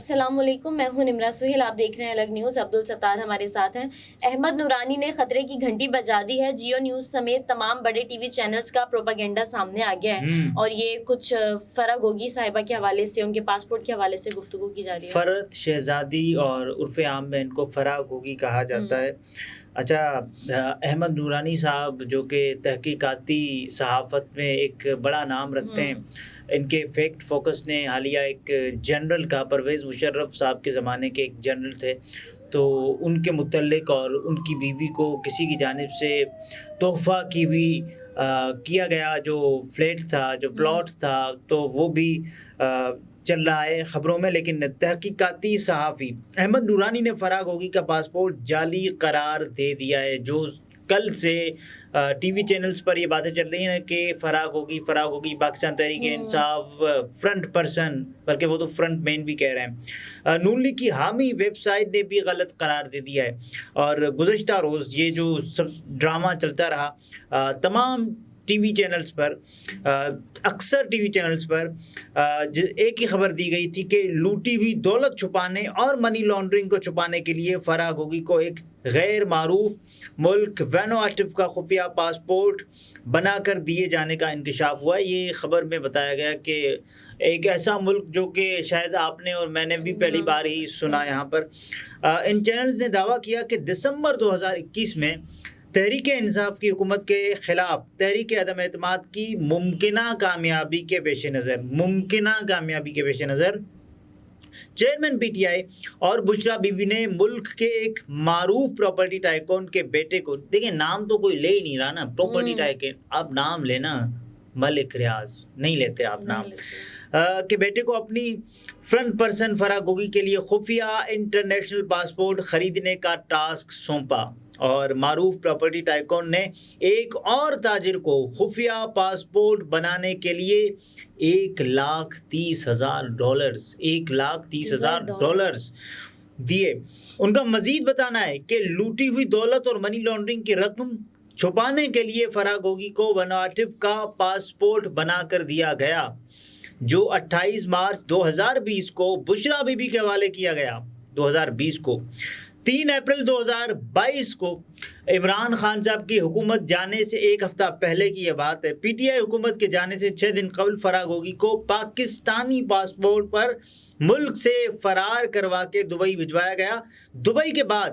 السلام علیکم، میں ہوں نمرہ سہیل، آپ دیکھ رہے ہیں الگ نیوز۔ عبدالستار ہمارے ساتھ ہیں۔ احمد نورانی نے خطرے کی گھنٹی بجا دی ہے۔ جیو نیوز سمیت تمام بڑے ٹی وی چینلز کا پروپیگنڈا سامنے آ گیا ہے اور یہ کچھ فرح گوگی صاحبہ کے حوالے سے، ان کے پاسپورٹ کے حوالے سے گفتگو کی جا رہی ہے۔ فرحت شہزادی اور عرف عام میں ان کو فرح گوگی کہا جاتا ہے۔ اچھا، احمد نورانی صاحب جو کہ تحقیقاتی صحافت میں ایک بڑا نام رکھتے ہیں، ان کے فیکٹ فوکس نے حالیہ ایک جنرل کا، پرویز مشرف صاحب کے زمانے کے ایک جنرل تھے، تو ان کے متعلق اور ان کی بیوی کو کسی کی جانب سے تحفہ کی ہوئی کیا گیا جو فلیٹ تھا، جو پلاٹ تھا، تو وہ بھی چل رہا ہے خبروں میں۔ لیکن تحقیقاتی صحافی احمد نورانی نے فرح گوگی کا پاسپورٹ جعلی قرار دے دیا ہے۔ جو کل سے ٹی وی چینلز پر یہ باتیں چل رہی ہیں کہ فرح گوگی پاکستان تحریک انصاف فرنٹ پرسن، بلکہ وہ تو فرنٹ مین بھی کہہ رہے ہیں، نون لیگ کی حامی ویب سائٹ نے بھی غلط قرار دے دیا ہے۔ اور گزشتہ روز یہ جو سب ڈرامہ چلتا رہا تمام ٹی وی چینلز پر، اکثر ٹی وی چینلز پر ایک ہی خبر دی گئی تھی کہ لوٹی ہوئی دولت چھپانے اور منی لانڈرنگ کو چھپانے کے لیے فرح گوگی کو ایک غیر معروف ملک وینوآٹو کا خفیہ پاسپورٹ بنا کر دیے جانے کا انکشاف ہوا ہے۔ یہ خبر میں بتایا گیا کہ ایک ایسا ملک جو کہ شاید آپ نے اور میں نے بھی پہلی بار ہی سنا یہاں پر۔ ان چینلز نے دعویٰ کیا کہ دسمبر 2021 میں تحریک انصاف کی حکومت کے خلاف تحریک عدم اعتماد کی ممکنہ کامیابی کے پیش نظر چیئرمین پی ٹی آئی اور بشرا بی بی نے ملک کے ایک معروف پراپرٹی ٹائکون کے بیٹے کو، دیکھیں نام تو کوئی لے ہی نہیں رہا نا، پراپرٹی ٹائکون، آپ نام لینا ملک ریاض، نہیں لیتے آپ نام، کے بیٹے کو اپنی فرنٹ پرسن فرح گوگی کے لیے خفیہ انٹرنیشنل پاسپورٹ خریدنے کا ٹاسک سونپا۔ اور معروف پراپرٹی ٹائکون نے ایک اور تاجر کو خفیہ پاسپورٹ بنانے کے لیے $1,30,000 دیے۔ ان کا مزید بتانا ہے کہ لوٹی ہوئی دولت اور منی لانڈرنگ کی رقم چھپانے کے لیے فرح گوگی کو وینوآٹو کا پاسپورٹ بنا کر دیا گیا، جو 28 مارچ 2020 کو بشرا بی بی کے حوالے کیا گیا۔ 2020 کو 3 اپریل 2022 کو عمران خان صاحب کی حکومت جانے سے ایک ہفتہ پہلے کی یہ بات ہے، پی ٹی آئی حکومت کے جانے سے 6 دن قبل فرح گوگی کو پاکستانی پاسپورٹ پر ملک سے فرار کروا کے دبئی بھجوایا گیا۔ دبئی کے بعد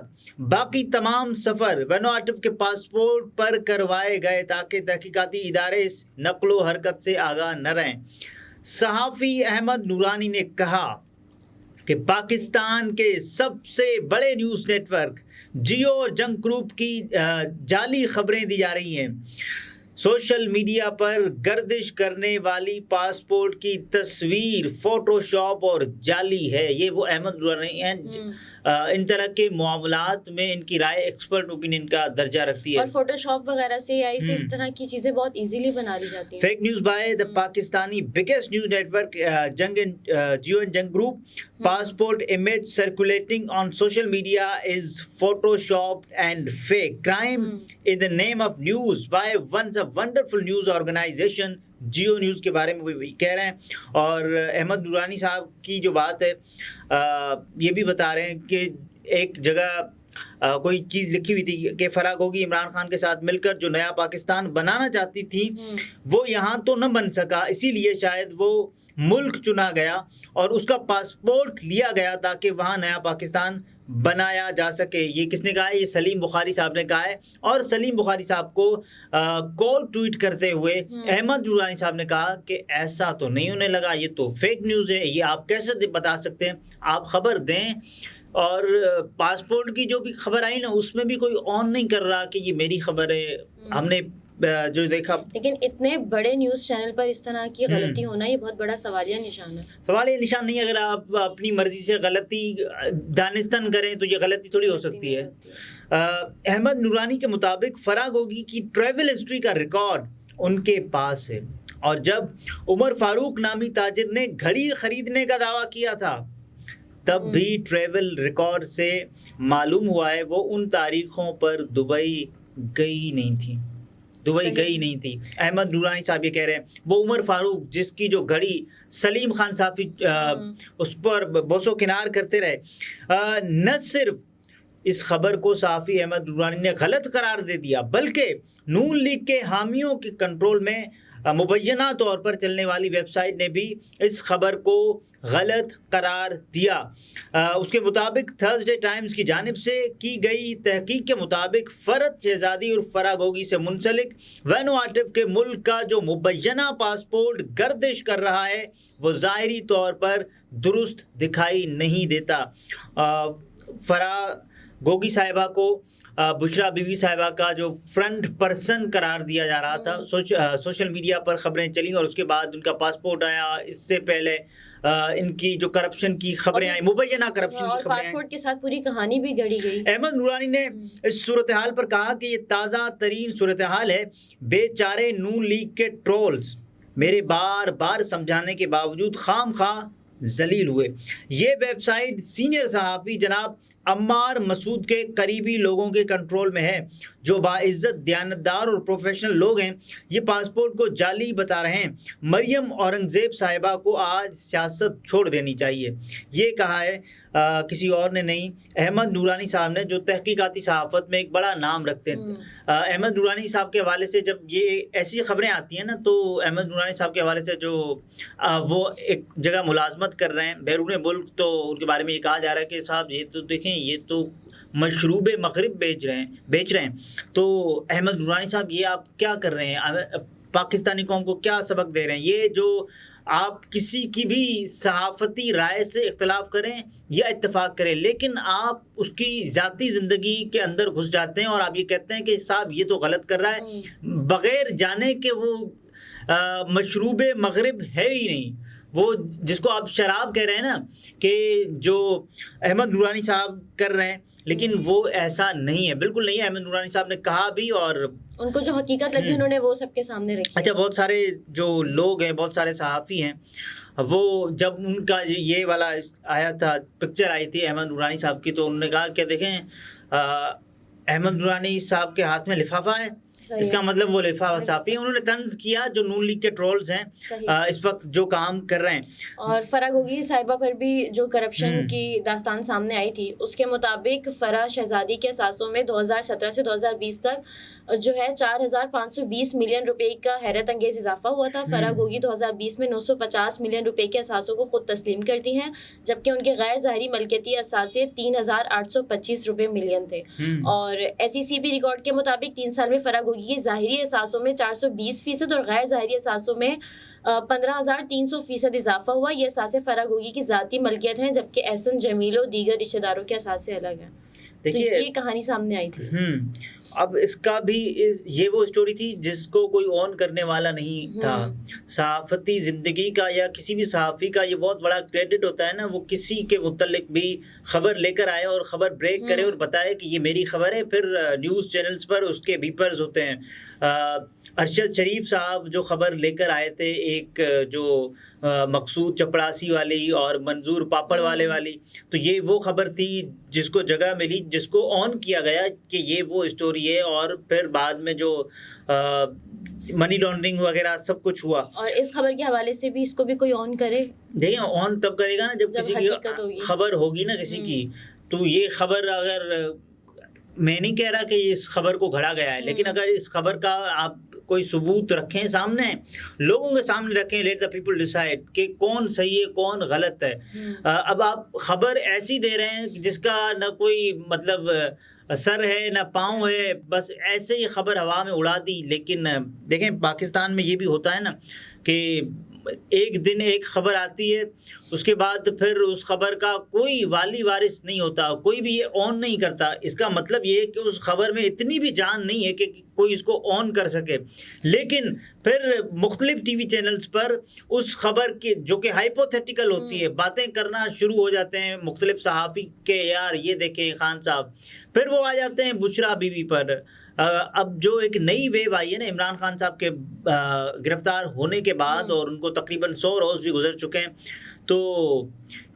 باقی تمام سفر وینوآٹو کے پاسپورٹ پر کروائے گئے تاکہ تحقیقاتی ادارے اس نقل و حرکت سے آگاہ نہ رہیں۔ صحافی احمد نورانی نے کہا کہ پاکستان کے سب سے بڑے نیوز نیٹ ورک جیو اور جنگ گروپ کی جعلی خبریں دی جا رہی ہیں۔ سوشل میڈیا پر گردش کرنے والی پاسپورٹ کی تصویر فوٹو شاپ اور جعلی ہے۔ یہ وہ احمد نورانی ہیں، ان طرح کے معاملات میں ان کی رائے ایکسپرٹ اوپینین کا درجہ رکھتی ہے۔ اور فوٹو شاپ وغیرہ سے یا اس طرح کی چیزیں بہت ایزیلی بنا لی جاتی ہیں۔ Fake news by the Pakistani biggest news network Geo and Jang group, passport image circulating on social media is photoshopped and fake crime in the name of news by once a wonderful news organization Geo news کے بارے میں وہ کہہ رہے ہیں۔ اور احمد نورانی صاحب کی جو بات ہے یہ بھی بتا رہے ہیں کہ ایک جگہ کوئی چیز لکھی ہوئی تھی کہ فرح گوگی عمران خان کے ساتھ مل کر جو نیا پاکستان بنانا چاہتی تھی وہ یہاں تو نہ بن سکا، اسی لیے شاید وہ ملک چنا گیا اور اس کا پاسپورٹ لیا گیا تاکہ وہاں نیا پاکستان بنایا جا سکے۔ یہ کس نے کہا ہے؟ یہ سلیم بخاری صاحب نے کہا ہے۔ اور سلیم بخاری صاحب کو کال ٹویٹ کرتے ہوئے احمد نورانی صاحب نے کہا کہ ایسا تو نہیں ہونے لگا، یہ تو فیک نیوز ہے، یہ آپ کیسے بتا سکتے ہیں؟ آپ خبر دیں۔ اور پاسپورٹ کی جو بھی خبر آئی نا اس میں بھی کوئی آن نہیں کر رہا کہ یہ میری خبر ہے، ہم نے جو دیکھا۔ لیکن اتنے بڑے نیوز چینل پر اس طرح کی غلطی ہونا یہ بہت بڑا سوالیہ نشان ہے۔ سوالیہ نشان نہیں، اگر آپ اپنی مرضی سے غلطی دانستن کریں تو یہ غلطی تھوڑی ہو سکتی ہے۔ احمد نورانی کے مطابق فرح گوگی کی ٹریول ہسٹری کا ریکارڈ ان کے پاس ہے، اور جب عمر فاروق نامی تاجر نے گھڑی خریدنے کا دعویٰ کیا تھا تب بھی ٹریول ریکارڈ سے معلوم ہوا ہے وہ ان تاریخوں پر دبئی گئی نہیں تھی۔ دبئی گئی نہیں تھی. احمد نورانی صاحب یہ کہہ رہے ہیں. وہ عمر فاروق جس کی جو گھڑی سلیم خان صافی اس پر بوس و کنار کرتے رہے. نہ صرف اس خبر کو صحافی احمد نورانی نے غلط قرار دے دیا بلکہ نون لیگ کے حامیوں کے کنٹرول میں مبینہ طور پر چلنے والی ویب سائٹ نے بھی اس خبر کو غلط قرار دیا. اس کے مطابق تھرسڈے ٹائمز کی جانب سے کی گئی تحقیق کے مطابق فرحت شہزادی اور فرح گوگی سے منسلک وینوواٹو کے ملک کا جو مبینہ پاسپورٹ گردش کر رہا ہے وہ ظاہری طور پر درست دکھائی نہیں دیتا. فرح گوگی صاحبہ کو بشرا بی بی صاحبہ کا جو فرنٹ پرسن قرار دیا جا رہا تھا. سوشل میڈیا پر خبریں چلیں اور اس کے بعد ان کا پاسپورٹ آیا. اس سے پہلے ان کی جو کرپشن کی خبریں آئیں, مبینہ کرپشن کی خبریں آئیں. پاسپورٹ کے ساتھ پوری کہانی بھی گھڑی گئی. احمد نورانی نے اس صورتحال پر کہا کہ یہ تازہ ترین صورتحال ہے. بیچارے نون لیگ کے ٹرولز میرے بار بار سمجھانے کے باوجود خام خواہ ذلیل ہوئے. یہ ویب سائٹ سینئر صحافی جناب عمار مسعود کے قریبی لوگوں کے کنٹرول میں ہے جو باعزت دیانتدار اور پروفیشنل لوگ ہیں. یہ پاسپورٹ کو جعلی بتا رہے ہیں. مریم اورنگزیب صاحبہ کو آج سیاست چھوڑ دینی چاہیے. یہ کہا ہے کسی اور نے نہیں, احمد نورانی صاحب نے, جو تحقیقاتی صحافت میں ایک بڑا نام رکھتے ہیں. احمد نورانی صاحب کے حوالے سے جب یہ ایسی خبریں آتی ہیں نا تو احمد نورانی صاحب کے حوالے سے جو وہ ایک جگہ ملازمت کر رہے ہیں بیرون ملک, تو ان کے بارے میں یہ کہا جا رہا ہے کہ صاحب یہ تو دیکھیں یہ تو مشروب مغرب بیچ رہے ہیں. تو احمد نورانی صاحب یہ آپ کیا کر رہے ہیں؟ پاکستانی قوم کو کیا سبق دے رہے ہیں؟ یہ جو آپ کسی کی بھی صحافتی رائے سے اختلاف کریں یا اتفاق کریں لیکن آپ اس کی ذاتی زندگی کے اندر گھس جاتے ہیں اور آپ یہ کہتے ہیں کہ صاحب یہ تو غلط کر رہا ہے بغیر جانے کہ وہ مشروب مغرب ہے ہی نہیں. وہ جس کو آپ شراب کہہ رہے ہیں نا کہ جو احمد نورانی صاحب کر رہے ہیں, لیکن وہ ایسا نہیں ہے, بالکل نہیں ہے. احمد نورانی صاحب نے کہا بھی اور ان کو جو حقیقت لگی انہوں نے وہ سب کے سامنے رکھی. اچھا, بہت سارے جو لوگ ہیں, بہت سارے صحافی ہیں, وہ جب ان کا یہ والا آیا تھا, پکچر آئی تھی احمد نورانی صاحب کی, تو انہوں نے کہا کہ دیکھیں احمد نورانی صاحب کے ہاتھ میں لفافہ ہے, اس کا مطلب وہ لفافہ صحافی ہیں. انہوں نے طنز کیا جو نون لیگ کے ٹرولز ہیں اس وقت جو کام کر رہے ہیں. اور فرح گوگی صاحبہ پر بھی جو کرپشن کی داستان سامنے آئی تھی اس کے مطابق فرح شہزادی کے اثاثوں میں 2017 سے 2020 تک جو ہے 4,520 ملین روپے کا حیرت انگیز اضافہ ہوا تھا. فرح گوگی 2020 میں 950 ملین روپے کے اثاثوں کو خود تسلیم کرتی ہیں جبکہ ان کے غیر ظاہری ملکیتی اثاثے 3,825 روپے ملین تھے. اور SECB ریکارڈ کے مطابق 3 سال میں فرح گوگی کی ظاہری اثاثوں میں 420% اور غیر ظاہری اثاثوں میں 15,300% اضافہ ہوا. یہ اثاثے فرح گوگی کی ذاتی ملکیت ہیں جبکہ احسن جمیل و دیگر رشتہ داروں کے اثاثے الگ ہیں. دیکھیے یہ کہانی سامنے آئی تھی. اب اس کا بھی یہ وہ اسٹوری تھی جس کو کوئی اون کرنے والا نہیں تھا. صحافتی زندگی کا یا کسی بھی صحافی کا یہ بہت بڑا کریڈٹ ہوتا ہے نا, وہ کسی کے متعلق بھی خبر لے کر آئے اور خبر بریک کرے اور بتائے کہ یہ میری خبر ہے. پھر نیوز چینلز پر اس کے بیپرز ہوتے ہیں. ارشد شریف صاحب جو خبر لے کر آئے تھے, ایک جو مقصود چپڑاسی والی اور منظور پاپڑ والے والی, تو یہ وہ خبر تھی جس کو جگہ ملی, جس کو آن کیا گیا کہ یہ وہ اسٹوری ہے. اور پھر بعد میں جو منی لانڈرنگ وغیرہ سب کچھ ہوا. اور اس خبر کے حوالے سے بھی اس کو بھی کوئی آن کرے, دیکھیں آن تب کرے گا نا جب کسی کی خبر ہوگی نا کسی کی. تو یہ خبر اگر, میں نہیں کہہ رہا کہ اس خبر کو گھڑا گیا ہے, لیکن اگر اس خبر کا آپ کوئی ثبوت رکھیں سامنے, لوگوں کے سامنے رکھیں, لیٹ دا پیپل ڈیسائیڈ کہ کون صحیح ہے کون غلط ہے. اب آپ خبر ایسی دے رہے ہیں جس کا نہ کوئی مطلب سر ہے نہ پاؤں ہے, بس ایسے ہی خبر ہوا میں اڑا دی. لیکن دیکھیں پاکستان میں یہ بھی ہوتا ہے نا کہ ایک دن ایک خبر آتی ہے, اس کے بعد پھر اس خبر کا کوئی والی وارث نہیں ہوتا, کوئی بھی یہ آن نہیں کرتا. اس کا مطلب یہ ہے کہ اس خبر میں اتنی بھی جان نہیں ہے کہ کوئی اس کو آن کر سکے. لیکن پھر مختلف ٹی وی چینلز پر اس خبر کے جو کہ ہائپوتھیٹیکل ہوتی ہے باتیں کرنا شروع ہو جاتے ہیں مختلف صحافی کے, یار یہ دیکھیں خان صاحب. پھر وہ آ جاتے ہیں بشرا بی بی پر. اب جو ایک نئی ویو آئی ہے نا عمران خان صاحب کے گرفتار ہونے کے بعد, اور ان کو تقریباً 100 روز بھی گزر چکے ہیں, تو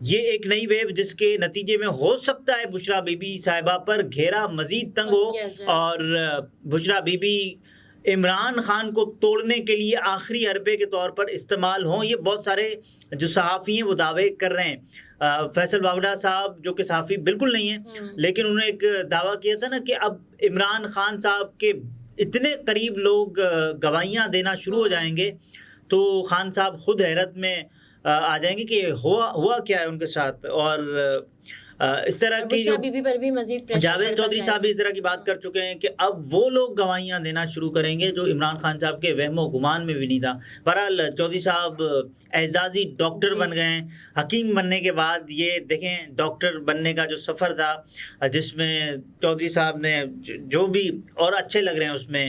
یہ ایک نئی ویو جس کے نتیجے میں ہو سکتا ہے بشرا بی بی صاحبہ پر گھیرا مزید تنگ ہو, اور بشرا بی بی عمران خان کو توڑنے کے لیے آخری حربے کے طور پر استعمال ہوں. یہ بہت سارے جو صحافی ہیں وہ دعوے کر رہے ہیں. فیصل واوڈا صاحب جو کہ صحافی بالکل نہیں ہیں لیکن انہوں نے ایک دعویٰ کیا تھا نا کہ اب عمران خان صاحب کے اتنے قریب لوگ گواہیاں دینا شروع ہو جائیں گے تو خان صاحب خود حیرت میں آ جائیں گے کہ ہوا کیا ہے ان کے ساتھ. اور اس طرح کی پر بھی مزید جاوید چودھری صاحب بھی اس طرح کی بات کر چکے ہیں کہ اب وہ لوگ گواہیاں دینا شروع کریں گے جو عمران خان صاحب کے وہم و گمان میں بھی نہیں تھا. بہرحال چودھری صاحب اعزازی ڈاکٹر بن گئے ہیں. حکیم بننے کے بعد یہ دیکھیں ڈاکٹر بننے کا جو سفر تھا جس میں چودھری صاحب نے جو بھی اور اچھے لگ رہے ہیں اس میں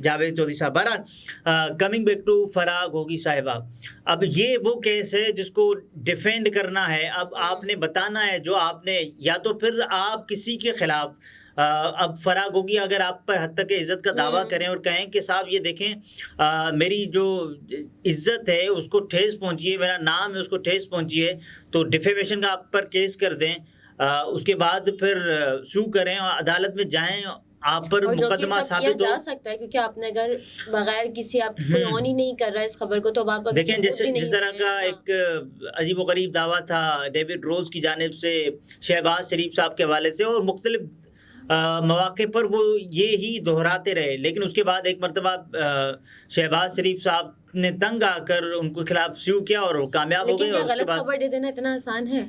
جاوید چودھری صاحب. بہرحال کمنگ بیک ٹو فرح گوگی صاحبہ, اب یہ وہ کیس ہے جس کو ڈیفینڈ کرنا ہے. اب آپ نے بتانا ہے جو آپ نے, یا تو پھر آپ کسی کے خلاف اب فرح گوگی اگر آپ پر حد تک عزت کا دعویٰ کریں اور کہیں کہ صاحب یہ دیکھیں میری جو عزت ہے اس کو ٹھیس پہنچی ہے, میرا نام ہے اس کو ٹھیس پہنچی ہے, تو ڈیفیمیشن کا آپ پر کیس کر دیں. اس کے بعد پھر سو کریں اور عدالت میں جائیں, آپ پر مقدمہ ثابت ہو جا سکتا ہے کیونکہ آپ نے اگر بغیر کسی آپ کوئی آن ہی نہیں کر رہا ہے اس خبر کو تو آپ دیکھیں جس طرح کا ایک عجیب و غریب دعویٰ تھا ڈیوڈ روز کی جانب سے شہباز شریف صاحب کے حوالے سے, اور مختلف مواقع پر وہ یہی دہراتے رہے, لیکن اس کے بعد ایک مرتبہ شہباز شریف صاحب نے تنگ آ کر ان کے خلاف سیو کیا اور وہ کامیاب ہو گئے. لیکن غلط خبر دے دینا اتنا آسان ہے؟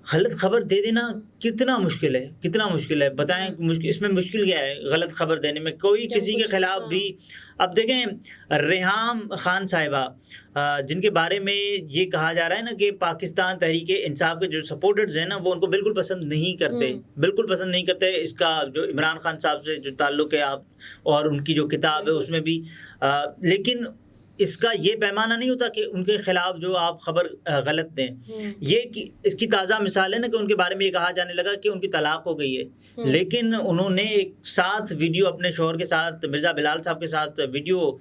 غلط خبر دے دینا کتنا مشکل ہے, کتنا مشکل ہے بتائیں. اس میں مشکل کیا ہے غلط خبر دینے میں؟ کوئی کسی کے خلاف بھی. اب دیکھیں ریحام خان صاحبہ جن کے بارے میں یہ کہا جا رہا ہے نا کہ پاکستان تحریک انصاف کے جو سپورٹرز ہیں نا وہ ان کو بالکل پسند نہیں کرتے, بالکل پسند نہیں کرتے. اس کا جو عمران خان صاحب سے جو تعلق ہے آپ اور ان کی جو کتاب ہے اس میں بھی, لیکن اس کا یہ پیمانہ نہیں ہوتا کہ ان کے خلاف جو آپ خبر غلط دیں. یہ اس کی تازہ مثال ہے نا کہ ان کے بارے میں یہ کہا جانے لگا کہ ان کی طلاق ہو گئی ہے, لیکن انہوں نے ایک ساتھ ویڈیو اپنے شوہر کے ساتھ مرزا بلال صاحب کے ساتھ ویڈیو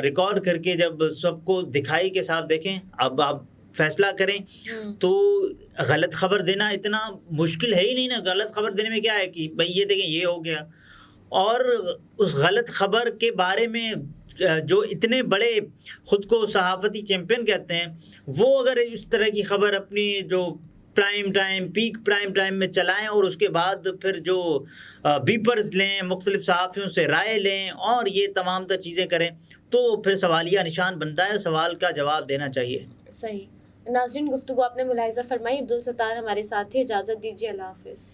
ریکارڈ کر کے جب سب کو دکھائی کہ صاحب دیکھیں اب آپ فیصلہ کریں. تو غلط خبر دینا اتنا مشکل ہے ہی نہیں نا. غلط خبر دینے میں کیا ہے کہ بھئی یہ دیکھیں یہ ہو گیا, اور اس غلط خبر کے بارے میں جو اتنے بڑے خود کو صحافتی چیمپئن کہتے ہیں وہ اگر اس طرح کی خبر اپنی جو پیک پرائم ٹائم میں چلائیں اور اس کے بعد پھر جو بیپرز لیں, مختلف صحافیوں سے رائے لیں اور یہ تمام تر چیزیں کریں تو پھر سوالیہ نشان بنتا ہے, سوال کا جواب دینا چاہیے. صحیح. ناظرین گفتگو آپ نے ملاحظہ فرمائی. عبدالستار ہمارے ساتھ تھے, اجازت دیجیے, اللہ حافظ.